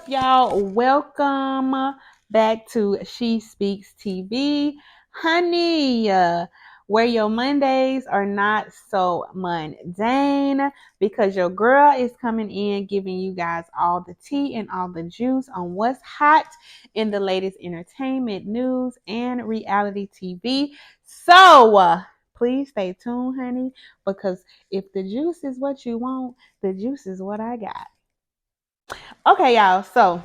up, y'all? Welcome back to She Speaks TV. Honey, where your Mondays are not so mundane because your girl is coming in giving you guys all the tea and all the juice on what's hot in the latest entertainment news and reality TV. So, please stay tuned, honey, because if the juice is what you want, the juice is what I got. Okay, y'all. So,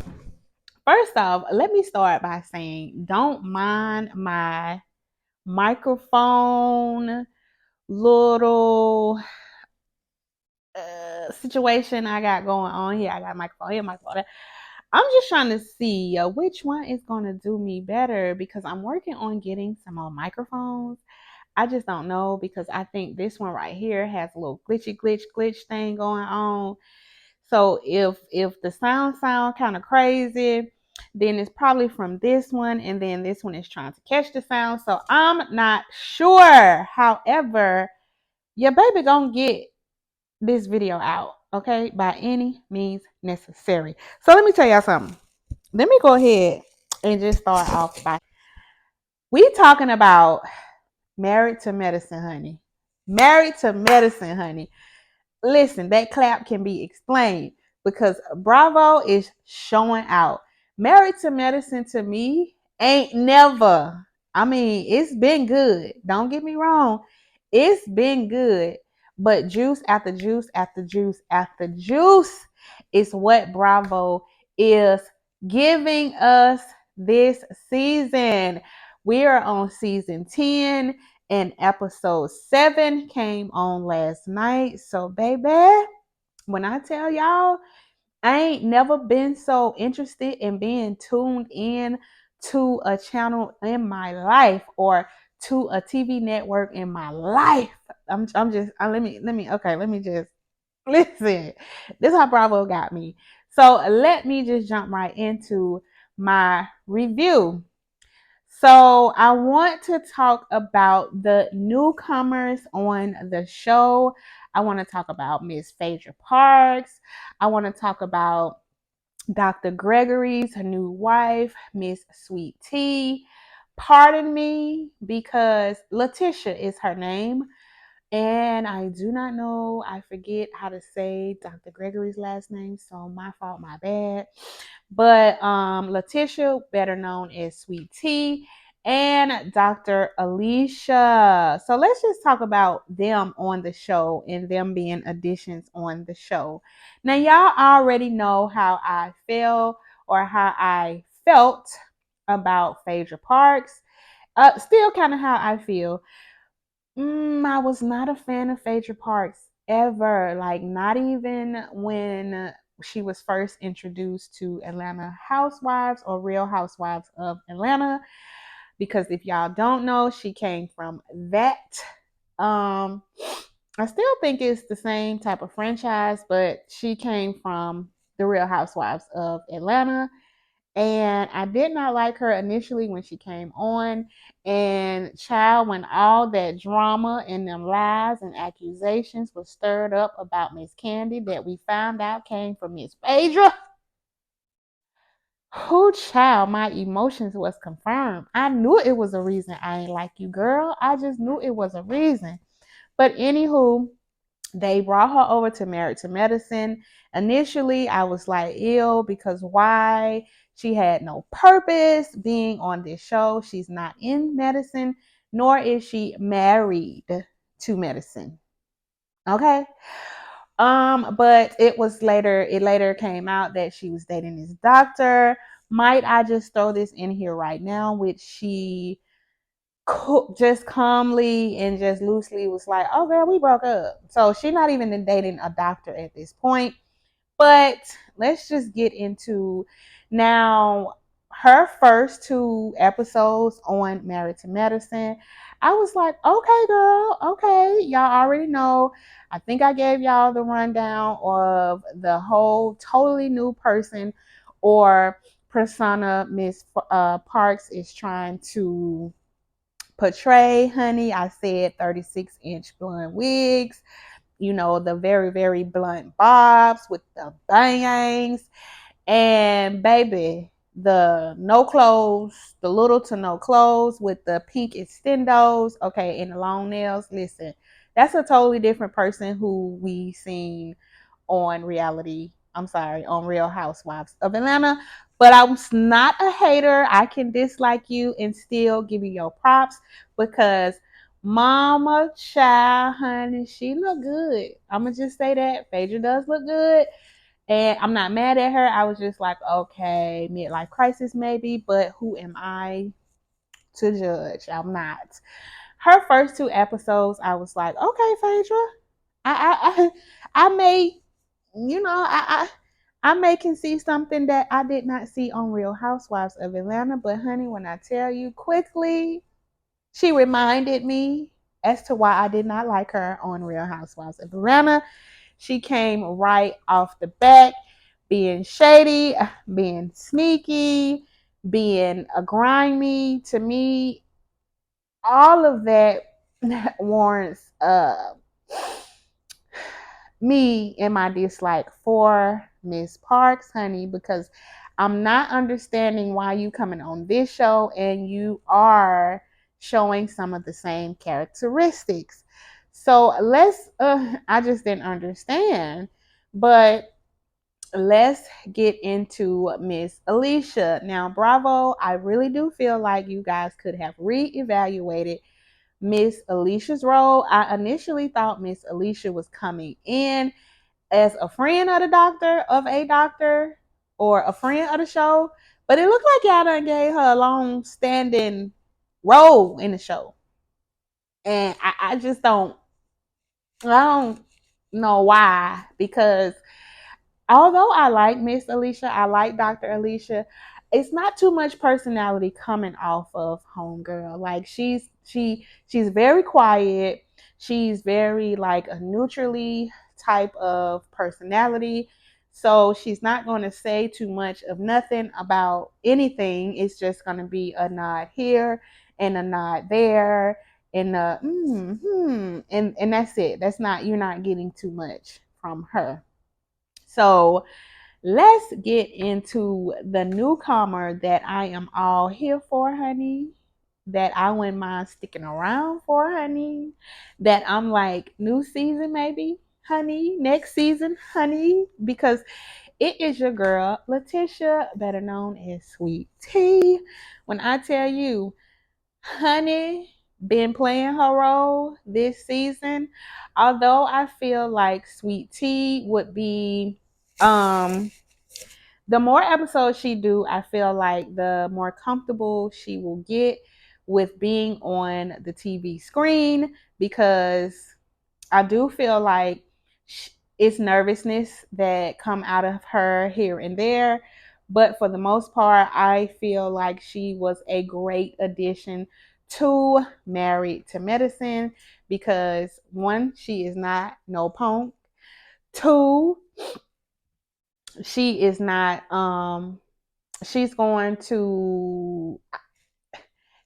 first off, let me start by saying don't mind my microphone little situation I got going on here. I got a microphone here, microphone there. I'm just trying to see which one is going to do me better because I'm working on getting some more microphones. I just don't know because I think this one right here has a little glitch thing going on. So if the sound kind of crazy, then it's probably from this one, and then this one is trying to catch the sound. So I'm not sure. However, your baby gonna get this video out, okay, by any means necessary. So let me tell y'all something. Let me go ahead and just start off by we talking about married to medicine, honey. Married to medicine, honey. Listen, that clap can be explained because Bravo is showing out. Married to Medicine to me ain't never. I mean, it's been good. Don't get me wrong. It's been good. But juice after juice after juice after juice is what Bravo is giving us this season. We are on season 10 and episode 7 came on last night. So, baby, when I tell y'all, I ain't never been so interested in being tuned in to a channel in my life or to a TV network in my life. I'm just let me just listen. This is how Bravo got me. So let me just jump right into my review. So I want to talk about the newcomers on the show. I want to talk about Miss Phaedra Parks. I want to talk about Dr. Gregory's new wife, Miss Sweet Tea. Pardon me because Letitia is her name. And I do not know, I forget how to say Dr. Gregory's last name, so my fault, my bad. But Letitia, better known as Sweet Tea, and Dr. Alicia. So let's just talk about them on the show and them being additions on the show. Now, y'all already know how I feel or how I felt about Phaedra Parks. Still kind of how I feel. I was not a fan of Phaedra Parks ever. Like, not even when she was first introduced to Atlanta Housewives or Real Housewives of Atlanta. Because if y'all don't know, she came from that. Um, I still think it's the same type of franchise, but she came from the Real Housewives of Atlanta. And I did not like her initially when she came on. And child, when all that drama and them lies and accusations was stirred up about Miss Candy that we found out came from Miss Phaedra, who child, my emotions was confirmed. I knew it was a reason I ain't like you, girl. I just knew it was a reason. But anywho, they brought her over to Married to Medicine. Initially, I was like, ill, because why? She had no purpose being on this show. She's not in medicine, nor is she married to medicine. Okay. But it later came out that she was dating this doctor. Might I just throw this in here right now, which she just calmly and just loosely was like, oh girl, we broke up. So she's not even dating a doctor at this point. But let's just get into now her first 2 episodes on Married to Medicine. I was like, okay, girl, okay. Y'all already know. I think I gave y'all the rundown of the whole totally new person or persona Miss Parks is trying to portray, honey. I said 36-inch blonde wigs, the very, very blunt bobs with the bangs. And baby, the no clothes, the little to no clothes with the pink extendos, okay, and the long nails. Listen, that's a totally different person who we seen on reality. I'm sorry, on Real Housewives of Atlanta. But I'm not a hater. I can dislike you and still give you your props because Mama Child, honey, she look good. I'm gonna just say that Phaedra does look good. And I'm not mad at her. I was just like, okay, midlife crisis maybe, but who am I to judge? I'm not. Her first two episodes, I was like, okay, Phaedra, I may, I may can see something that I did not see on Real Housewives of Atlanta. But honey, when I tell you quickly, she reminded me as to why I did not like her on Real Housewives of Atlanta. She came right off the bat being shady, being sneaky, being a grimy. To me, all of that warrants me and my dislike for Miss Parks, honey, because I'm not understanding why you coming on this show and you are showing some of the same characteristics. So I just didn't understand. But let's get into Miss Alicia. Now, bravo, I really do feel like you guys could have reevaluated Miss Alicia's role. I initially thought Miss Alicia was coming in as a friend of the doctor, of a doctor, or a friend of the show, but it looked like y'all done gave her a long standing role in the show. And I just I don't know why, because although I like Miss Alicia, I like Dr. Alicia, it's not too much personality coming off of Homegirl. Like she's very quiet. She's very like a neutrally type of personality. So she's not going to say too much of nothing about anything. It's just going to be a nod here and a nod there and and that's it. That's not You're not getting too much from her. So let's get into the newcomer that I am all here for, honey. That I wouldn't mind sticking around for, honey. That I'm like, new season, maybe, honey. Next season, honey. Because it is your girl, Letitia, better known as Sweet Tea. When I tell you, honey, been playing her role this season. Although I feel like Sweet Tea would be um the more episodes she do, I feel like the more comfortable she will get with being on the TV screen, because I do feel like it's nervousness that come out of her here and there. But for the most part, I feel like she was a great addition to Married to Medicine, because one, she is not no punk. Two, she is not she's going to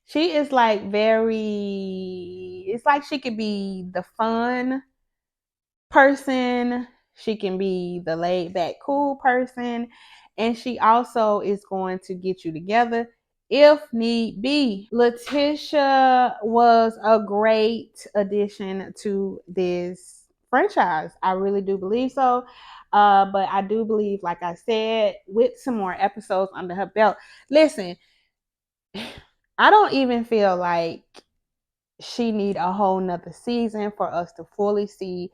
she is like very, it's like she could be the fun person, she can be the laid back cool person, and she also is going to get you together if need be. Letitia was a great addition to this franchise. I really do believe so. But I do believe, like I said, with some more episodes under her belt. Listen, I don't even feel like she need a whole nother season for us to fully see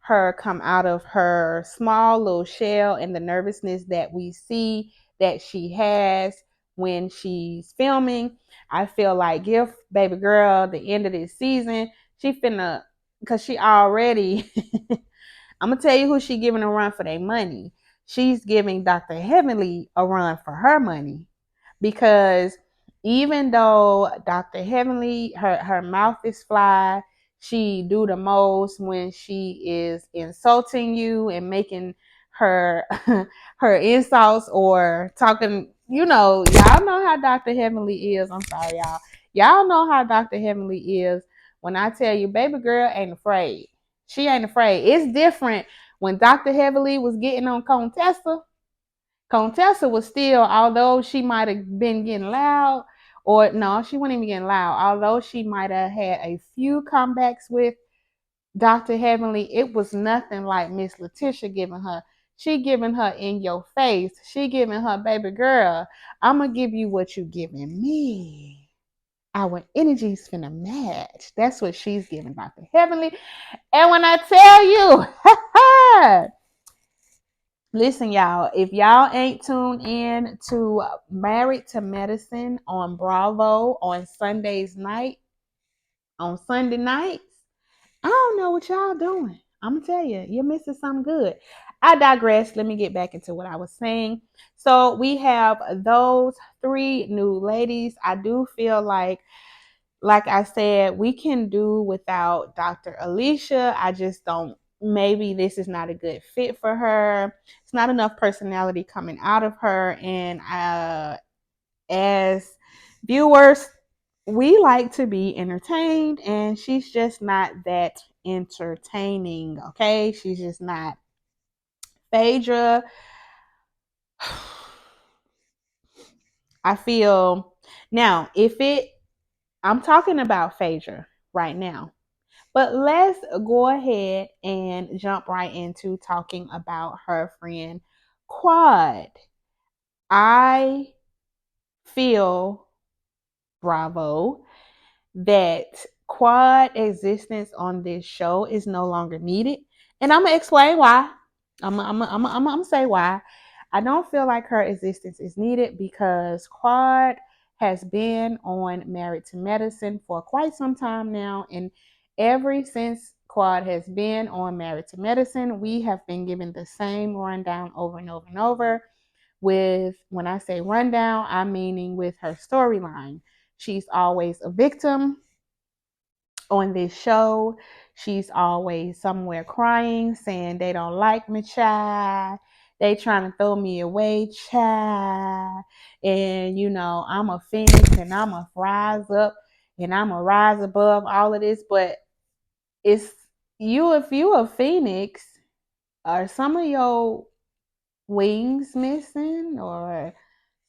her come out of her small little shell and the nervousness that we see that she has when she's filming. I feel like give baby girl the end of this season, she finna, because she already I'm gonna tell you who she giving a run for their money. She's giving Dr. Heavenly a run for her money, because even though Dr. Heavenly, her mouth is fly, she do the most when she is insulting you and making her her insults or talking. Y'all know how Dr. Heavenly is. I'm sorry, y'all. Y'all know how Dr. Heavenly is. When I tell you, baby girl ain't afraid. She ain't afraid. It's different when Dr. Heavenly was getting on Contessa. Contessa was still, although she might have been getting loud, or no, she wasn't even getting loud. Although she might have had a few comebacks with Dr. Heavenly, it was nothing like Miss Letitia giving her. She giving her in your face. She giving her, baby girl, I'm going to give you what you giving me. Our energy's finna match. That's what she's giving Dr. Heavenly. And when I tell you, listen, y'all, if y'all ain't tuned in to Married to Medicine on Bravo on Sunday nights, I don't know what y'all doing. I'm going to tell you, you're missing something good. I digress. Let me get back into what I was saying. So we have those three new ladies. I do feel like I said, we can do without Dr. Alicia. I just don't, maybe this is not a good fit for her. It's not enough personality coming out of her. And as viewers, we like to be entertained, and she's just not that entertaining. Okay. She's just not. Phaedra, I feel now, I'm talking about Phaedra right now. But let's go ahead and jump right into talking about her friend Quad. I feel, bravo, that Quad existence on this show is no longer needed. And I'm going to explain why. I'm gonna say why. I don't feel like her existence is needed because Quad has been on Married to Medicine for quite some time now. And ever since Quad has been on Married to Medicine, we have been given the same rundown over and over and over. With, when I say rundown, I'm meaning with her storyline. She's always a victim on this show. She's always somewhere crying, saying they don't like me, child. They trying to throw me away, child. And I'm a phoenix and I'm a rise up and I'm a rise above all of this. But it's you, if you a phoenix, are some of your wings missing or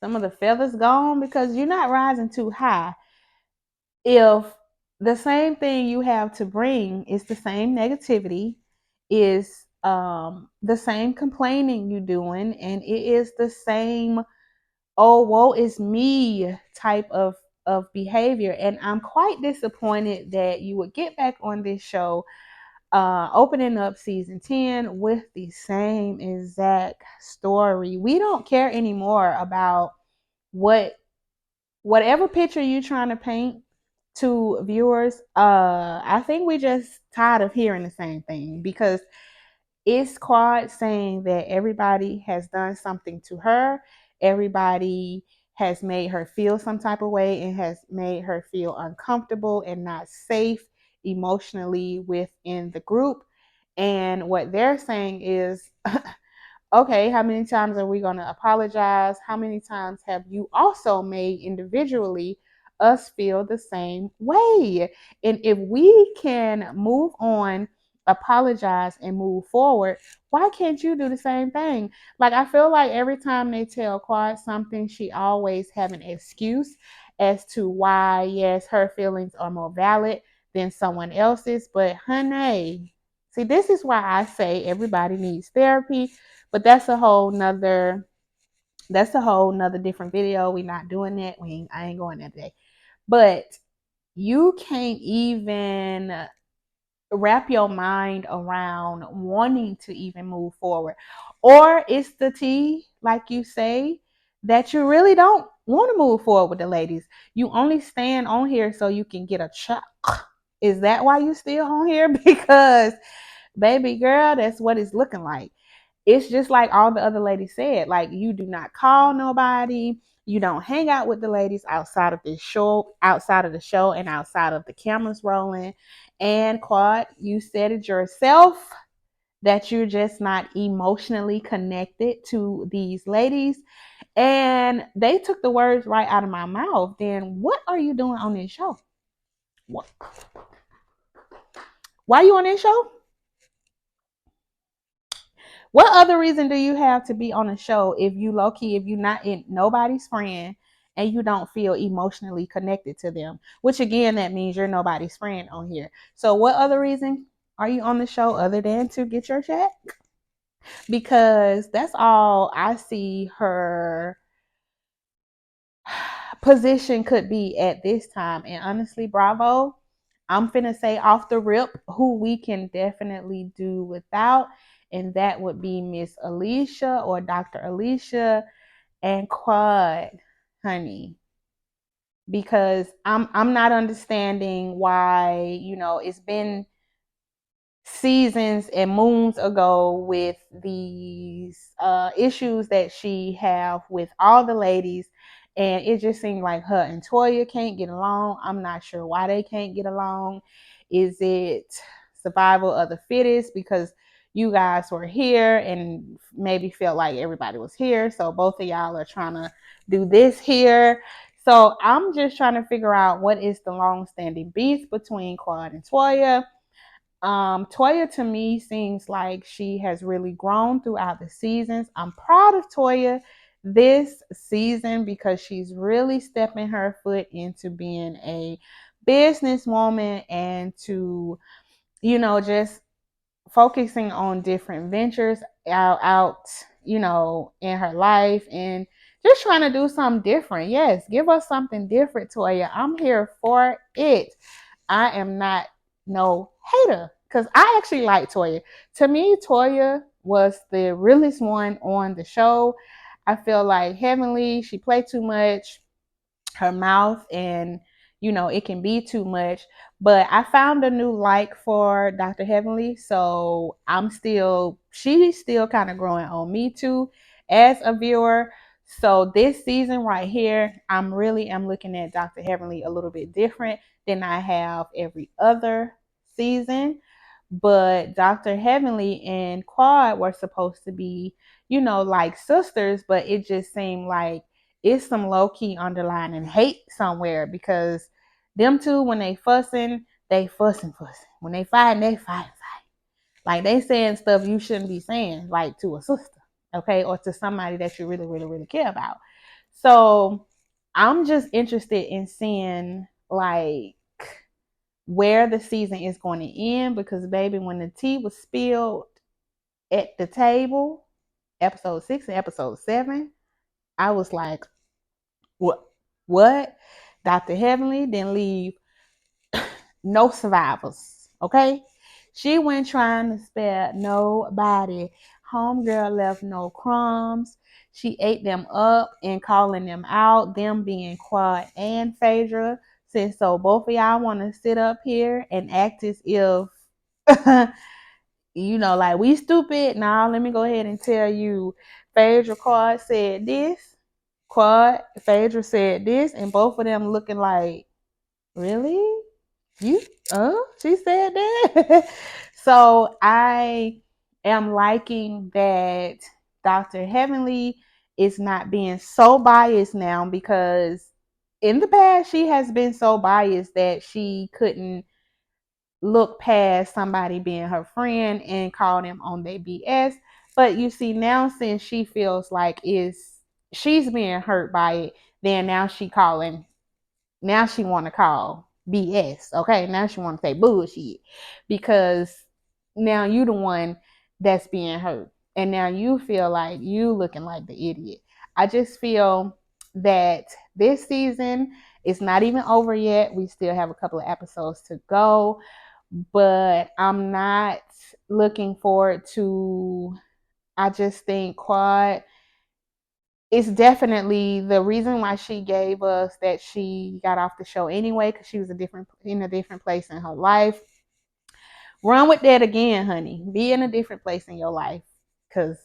some of the feathers gone because you're not rising too high? If the same thing you have to bring is the same negativity, is the same complaining you doing, and it is the same, oh woe is me type of behavior. And I'm quite disappointed that you would get back on this show, opening up season 10 with the same exact story. We don't care anymore about whatever picture you're trying to paint to viewers. I think we just tired of hearing the same thing because it's Quad saying that everybody has done something to her, everybody has made her feel some type of way and has made her feel uncomfortable and not safe emotionally within the group. And what they're saying is, okay, how many times are we going to apologize? How many times have you also made individually us feel the same way? And if we can move on, apologize, and move forward, why can't you do the same thing? Like, I feel like every time they tell Quad something, she always have an excuse as to why, yes, her feelings are more valid than someone else's. But honey, see, this is why I say everybody needs therapy, but that's a whole nother different video. We're not doing that. I ain't going there today. But you can't even wrap your mind around wanting to even move forward. Or it's the tea, like you say, that you really don't want to move forward with the ladies. You only stand on here so you can get a chuck. Is that why you still on here? Because baby girl, that's what it's looking like. It's just like all the other ladies said, like, you do not call nobody, you don't hang out with the ladies outside of this show, outside of the show, and outside of the cameras rolling. And Quad, you said it yourself that you're just not emotionally connected to these ladies. And they took the words right out of my mouth. Then what are you doing on this show? What? Why are you on this show? What other reason do you have to be on a show if you low key, if you're not in nobody's friend and you don't feel emotionally connected to them? Which again, that means you're nobody's friend on here. So what other reason are you on the show other than to get your check? Because that's all I see her position could be at this time. And honestly, bravo. I'm finna say off the rip who we can definitely do without, and that would be Miss Alicia or Dr. Alicia and Quad, honey. Because I'm not understanding why, it's been seasons and moons ago with these issues that she have with all the ladies, and it just seemed like her and Toya can't get along. I'm not sure why they can't get along. Is it survival of the fittest because you guys were here and maybe felt like everybody was here, so both of y'all are trying to do this here? So I'm just trying to figure out what is the long-standing beef between Quad and Toya. Toya to me seems like she has really grown throughout the seasons. I'm proud of Toya this season because she's really stepping her foot into being a businesswoman and to, just focusing on different ventures out, in her life and just trying to do something different. Yes, give us something different, Toya. I'm here for it. I am not no hater because I actually like Toya. To me, Toya was the realest one on the show. I feel like Heavenly, she played too much, her mouth, and it can be too much. But I found a new like for Dr. Heavenly, so she's still kind of growing on me too as a viewer. So this season right here, I'm looking at Dr. Heavenly a little bit different than I have every other season. But Dr. Heavenly and Quad were supposed to be, like sisters, but it just seemed like it's some low key underlying hate somewhere because them two, when they fussing. When they fighting, they fighting. Like they saying stuff you shouldn't be saying, like to a sister, okay, or to somebody that you really, really, really care about. So I'm just interested in seeing like where the season is going to end because baby, when the tea was spilled at the table, episode 6 and episode 7, I was like, what? Dr. Heavenly didn't leave no survivors, okay? She went trying to spare nobody. Homegirl left no crumbs. She ate them up and calling them out, them being Quad and Phaedra. Since so both of y'all want to sit up here and act as if, like we stupid. Now let me go ahead and tell you, Phaedra Quad said this. Quad, Phaedra said this, and both of them looking like, really? You? She said that. So I am liking that Dr. Heavenly is not being so biased now because in the past she has been so biased that she couldn't look past somebody being her friend and call them on their BS. But you see now since she feels like she's being hurt by it, then now she want to call BS. Okay, now she want to say bullshit because now you the one that's being hurt, and now you feel like you looking like the idiot. I just feel that this season is not even over yet. We still have a couple of episodes to go, but I'm not looking forward to. I just think Quad is definitely the reason why she gave us that she got off the show anyway, because she was in a different place in her life. Run with that again, honey. Be in a different place in your life, because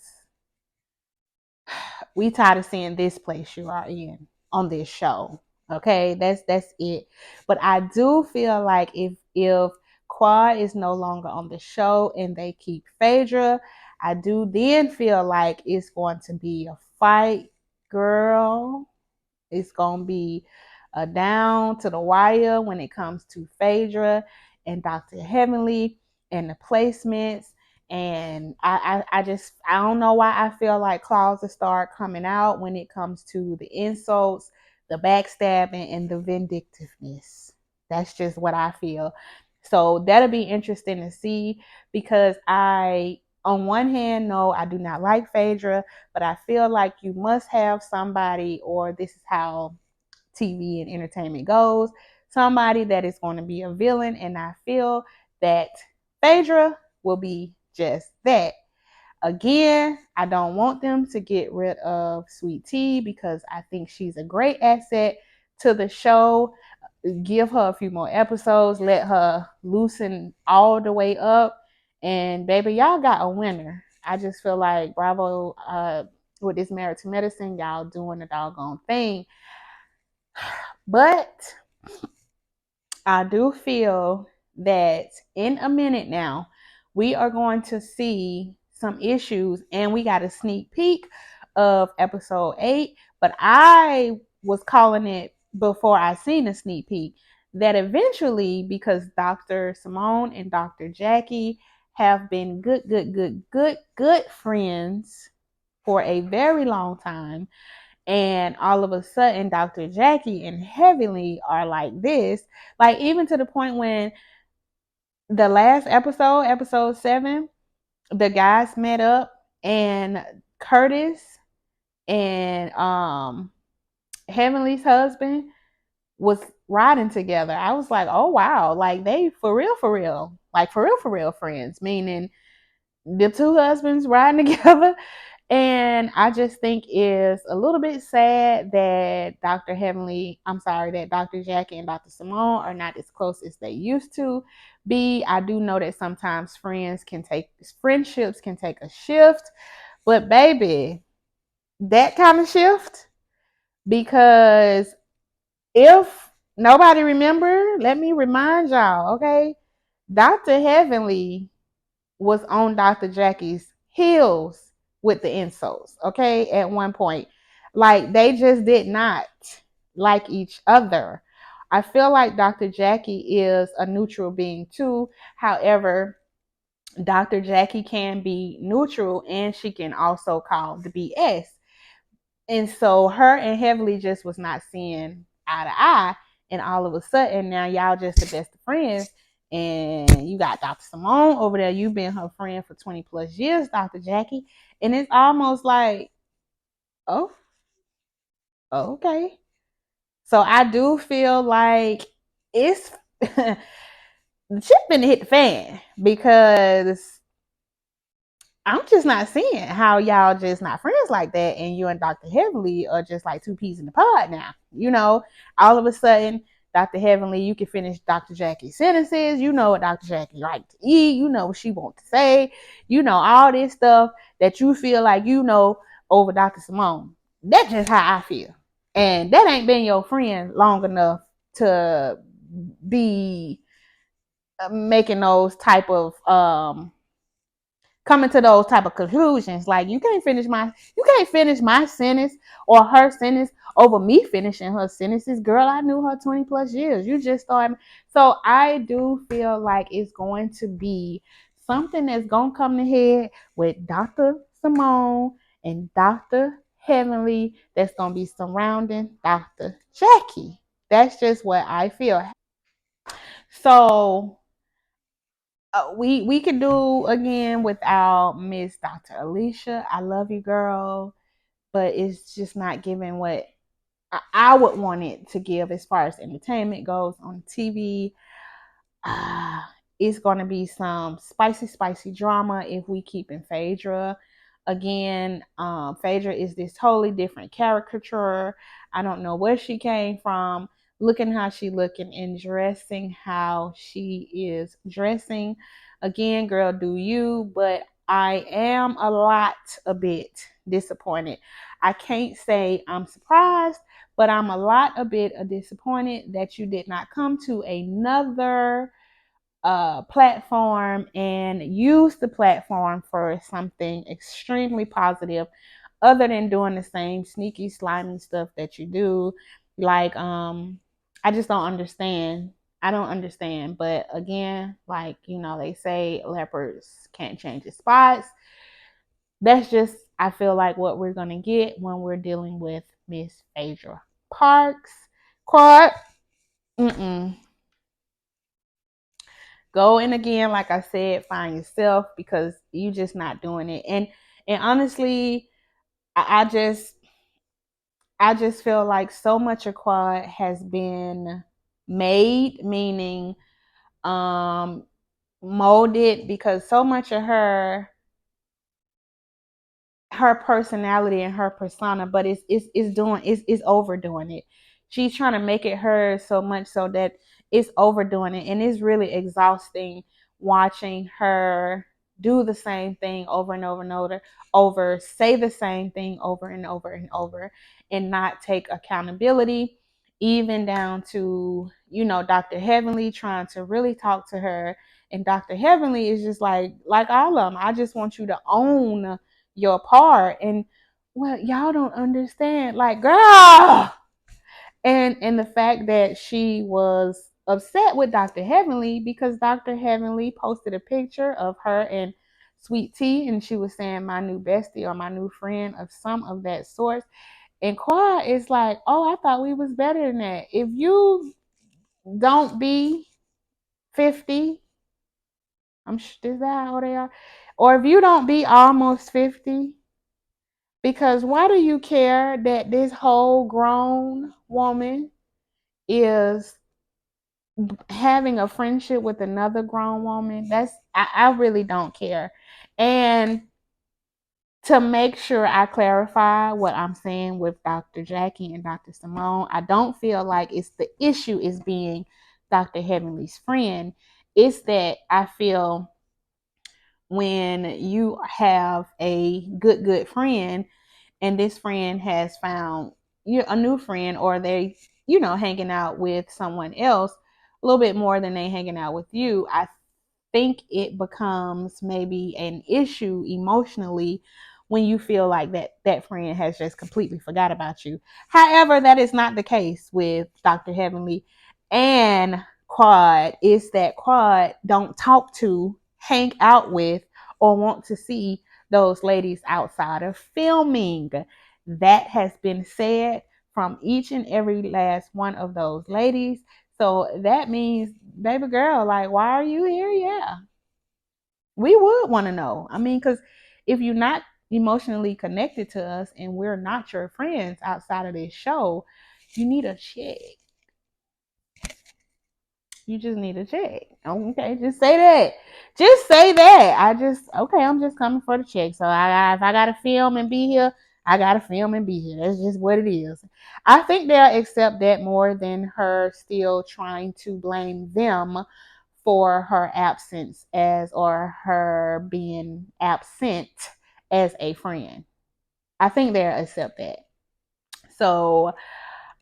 we tired of seeing this place you are in on this show. Okay, that's it. But I do feel like if Quad is no longer on the show and they keep Phaedra, I do then feel like it's going to be a fight, girl. It's going to be a down to the wire when it comes to Phaedra and Dr. Heavenly and the placements. And I don't know why I feel like clauses start coming out when it comes to the insults, the backstabbing, and the vindictiveness. That's just what I feel. So that'll be interesting to see, because on one hand, no, I do not like Phaedra, but I feel like you must have somebody, or this is how TV and entertainment goes, somebody that is going to be a villain. And I feel that Phaedra will be just that. Again, I don't want them to get rid of Sweet Tea, because I think she's a great asset to the show. Give her a few more episodes, let her loosen all the way up, and baby, y'all got a winner. I just feel like Bravo, with this Married to Medicine, y'all doing the doggone thing. But I do feel that in a minute now, we are going to see some issues, and we got a sneak peek of episode 8. But I was calling it before I seen a sneak peek that eventually, because Dr. Simone and Dr. Jackie have been good friends for a very long time, and all of a sudden Dr. Jackie and Heavenly are like this, like even to the point when the last episode, episode 7, the guys met up, and Curtis and Heavenly's husband was riding together. I was like, oh wow, like they for real, like for real friends, meaning the two husbands riding together. And I just think it's a little bit sad that that Dr. Jackie and Dr. Simone are not as close as they used to be. I do know that sometimes friendships can take a shift, but baby, that kind of shift, because if nobody remember, let me remind y'all, okay? Dr. Heavenly was on Dr. Jackie's heels with the insults, okay, at one point. Like they just did not like each other. I feel like Dr. Jackie is a neutral being too. However, Dr. Jackie can be neutral, and she can also call the BS. And so her and Heavenly just was not seeing eye to eye. And all of a sudden, now y'all just the best of friends. And you got Dr. Simone over there. You've been her friend for 20 plus years, Dr. Jackie. And it's almost like, oh, okay. So I do feel like it's the shit finna hit the fan, because I'm just not seeing how y'all just not friends like that, and you and Dr. Heavenly are just like two peas in the pod now. All of a sudden, Dr. Heavenly, you can finish Dr. Jackie's sentences. You know what Dr. Jackie like to eat. You know what she want to say. You know all this stuff that you feel like over Dr. Simone. That's just how I feel, and that ain't been your friend long enough to be making those type of coming to those type of conclusions. Like you can't finish my sentence or her sentence over me finishing her sentences. Girl, I knew her 20 plus years. You just started. So I do feel like it's going to be something that's gonna come to head with Dr. Simone and Dr. Heavenly, that's gonna be surrounding Dr. Jackie. That's just what I feel. So we could do again without Miss Dr. Alicia. I love you, girl, but it's just not giving what I would want it to give as far as entertainment goes on TV. It's going to be some spicy drama if we keep in Phaedra. Again, Phaedra is this totally different caricature. I don't know where she came from, looking how she looking and dressing how she is dressing. Again, girl, do you, but I am a bit disappointed. I can't say I'm surprised, but I'm a bit disappointed that you did not come to another platform and use the platform for something extremely positive, other than doing the same sneaky slimy stuff that you do. Like I just don't understand. I don't understand. But again, like, they say leopards can't change its spots. That's just, I feel like, what we're going to get when we're dealing with Miss Phaedra Parks. Quad, mm-mm. Go in again, like I said, find yourself, because you just not doing it. And honestly, I just feel like so much of Quad has been made, meaning um molded, because so much of her personality and her persona, but it's overdoing it. She's trying to make it her so much so that it's overdoing it, and it's really exhausting watching her do the same thing over and over and over, say the same thing over and over and over, and not take accountability, even down to Dr. Heavenly trying to really talk to her, and Dr. Heavenly is just like all of them. I just want you to own your part. And well, y'all don't understand, like, girl. And the fact that she was upset with Dr. Heavenly because Dr. Heavenly posted a picture of her and Sweet Tea, and she was saying my new bestie or my new friend of some of that sort. And Quad is like, oh, I thought we was better than that. If you don't be 50, is that how they are? Or if you don't be almost 50, because why do you care that this whole grown woman is having a friendship with another grown woman? I really don't care. And to make sure I clarify what I'm saying with Dr. Jackie and Dr. Simone, I don't feel like it's the issue is being Dr. Heavenly's friend. It's that I feel when you have a good friend, and this friend has found a new friend, or they hanging out with someone else a little bit more than they hanging out with you, I think it becomes maybe an issue emotionally when you feel like that friend has just completely forgot about you. However, that is not the case with Dr. Heavenly and Quad. Is that Quad don't talk to, hang out with, or want to see those ladies outside of filming. That has been said from each and every last one of those ladies. So that means, baby girl, like, why are you here? Yeah, we would want to know. I mean, because if you're not emotionally connected to us and we're not your friends outside of this show, you need a check. You just need a check. Okay, just say that. Just say that. Okay, I'm just coming for the check. So if I gotta film and be here, I gotta film and be here. That's just what it is. I think they'll accept that more than her still trying to blame them for her absence or her being absent as a friend. I think they'll accept that. So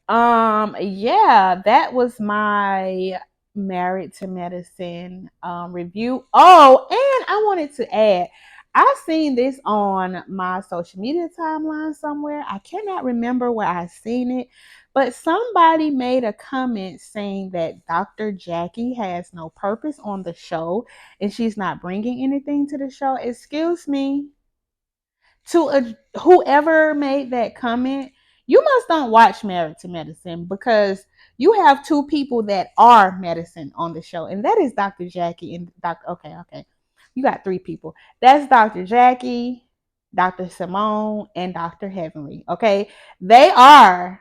yeah, that was my Married to Medicine review. Oh, and I wanted to add, I seen this on my social media timeline somewhere. I cannot remember where I seen it, but somebody made a comment saying that Dr. Jackie has no purpose on the show and she's not bringing anything to the show. Excuse me, to whoever made that comment, you must don't watch Married to Medicine, because you have two people that are medicine on the show, and that is Dr. Jackie and Dr. Okay. You got three people. That's Dr. Jackie, Dr. Simone, and Dr. Heavenly. Okay. They are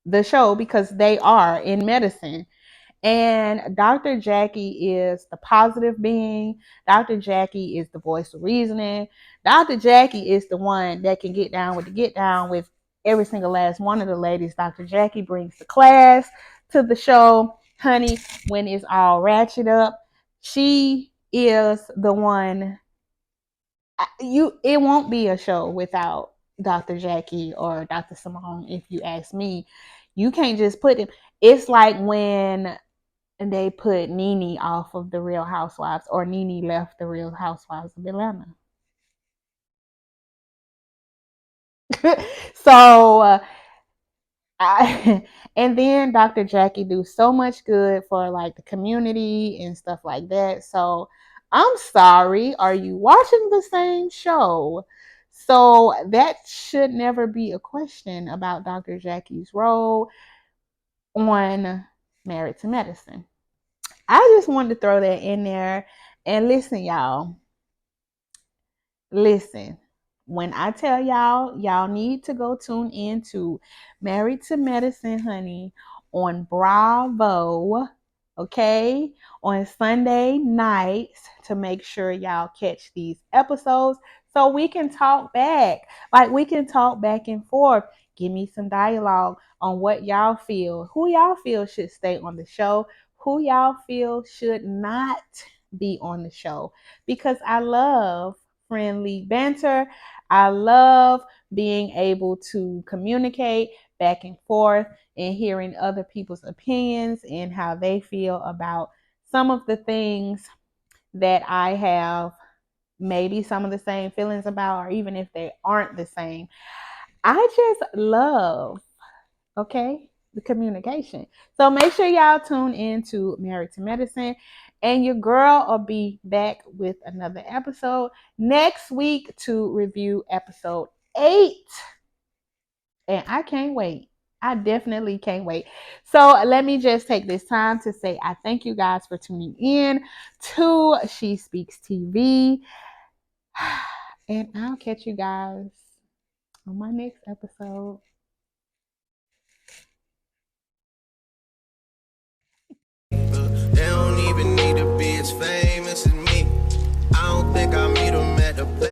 the show because they are in medicine. And Dr. Jackie is the positive being. Dr. Jackie is the voice of reasoning. Dr. Jackie is the one that can get down with every single last one of the ladies. Dr. Jackie brings the class to the show, honey, when it's all ratchet up. She is the one. It won't be a show without Dr. Jackie or Dr. Simone, if you ask me. You can't just put them. It's like when and they put Nene off of the Real Housewives, or Nene left the Real Housewives of Atlanta. So And then Dr. Jackie do so much good for like the community and stuff like that. So I'm sorry, are you watching the same show? So that should never be a question about Dr. Jackie's role on Married to Medicine. I just wanted to throw that in there. And listen, y'all, listen, when I tell y'all, y'all need to go tune in to Married to Medicine, honey, on Bravo, okay, on Sunday nights to make sure y'all catch these episodes so we can talk back. Like we can talk back and forth. Give me some dialogue on what y'all feel. Who y'all feel should stay on the show? Who y'all feel should not be on the show? Because I love friendly banter. I love being able to communicate back and forth and hearing other people's opinions and how they feel about some of the things that I have maybe some of the same feelings about, or even if they aren't the same. I just love, okay, the communication. So make sure y'all tune in to Married to Medicine. And your girl will be back with another episode next week to review episode 8. And I can't wait. I definitely can't wait. So let me just take this time to say I thank you guys for tuning in to She Speaks TV. And I'll catch you guys on my next episode. They don't even need to be as famous as